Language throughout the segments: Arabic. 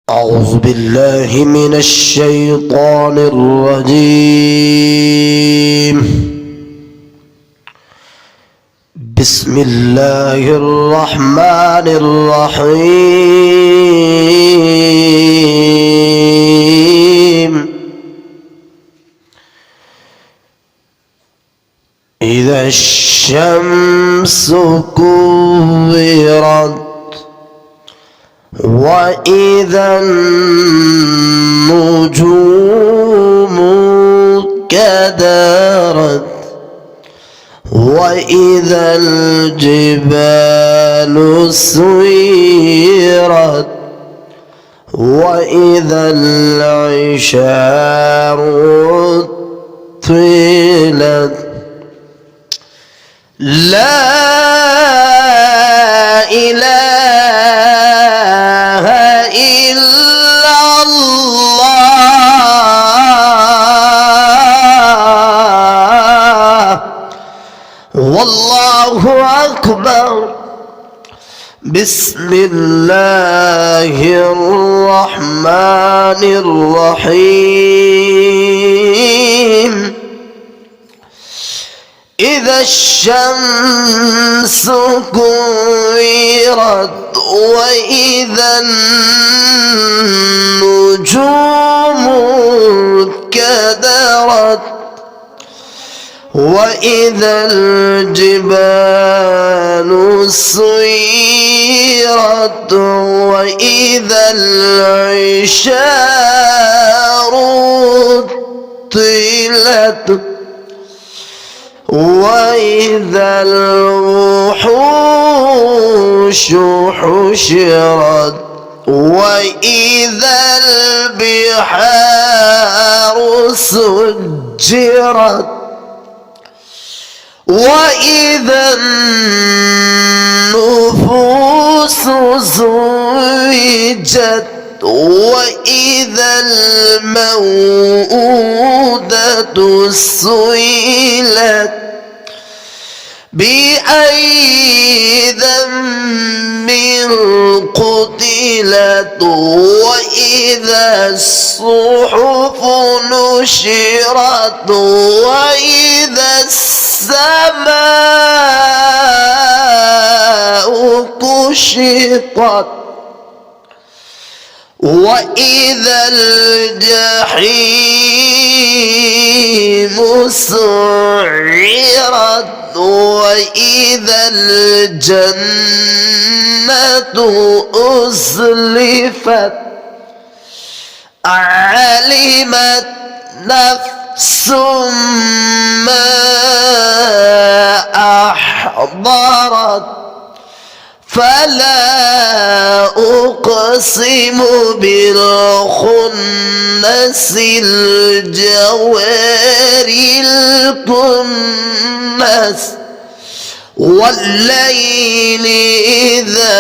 أعوذ بالله من الشيطان الرجيم. بسم الله الرحمن الرحيم. إذا الشمس كورت وإذا النجوم كدرت وإذا الجبال سيرت وإذا العشار طيلت لا إله إلا الله والله أكبر. بسم الله الرحمن الرحيم. إذا الشمس كورت وإذا النجوم كدرت وإذا الجبال سيرت وإذا العشار طيلت وإذا الوحوش حشرت وإذا البحار سجرت وإذا النفوس زوجت وإذا الموءودة سئلت بأي ذنب قتلت وإذا الصحف نشرت وإذا السماء كشطت وإذا الجحيم سعرت وإذا الجنة أزلفت علمت نفس ما أحضرت فلا أقسم بالخنس الجوار الكنس والليل إذا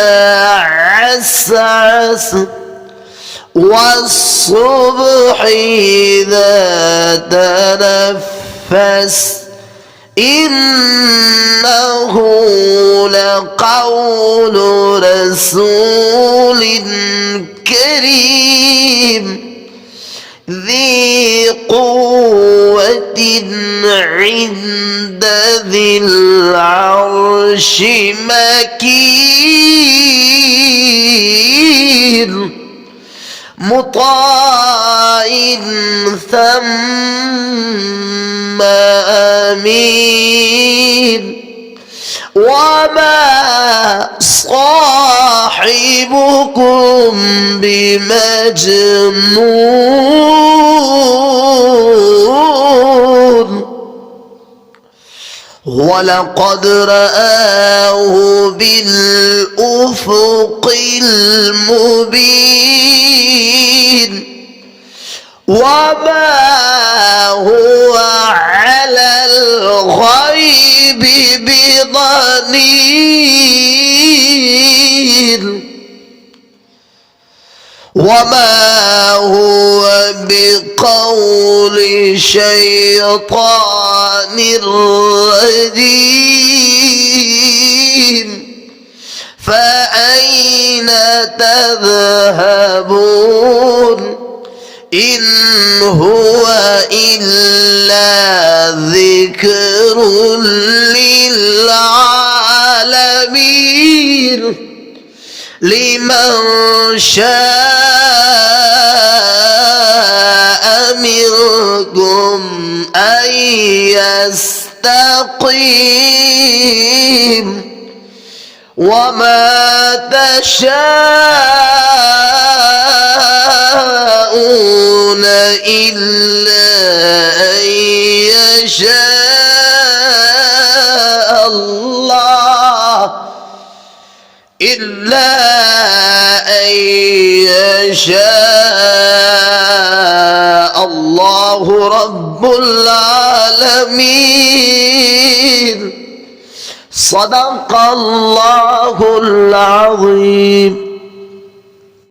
عسعس والصبح إذا تنفس إنه لقول رسول كريم ذي قوة عند ذي العرش مكين مطاع ثم أمين وما صاحبكم بمجنون ولقد رآه بالأفق المبين وما هو على الغيب بضنين وما هو بقول شيطان رجيم فأين تذهبون إن هو إلا ذكر للعالمين لمن شاء منكم أن يستقيم وما تشاءون إلا أن يشاء الله إلا أن يشاء الله رب العالمين صدق الله العظيم.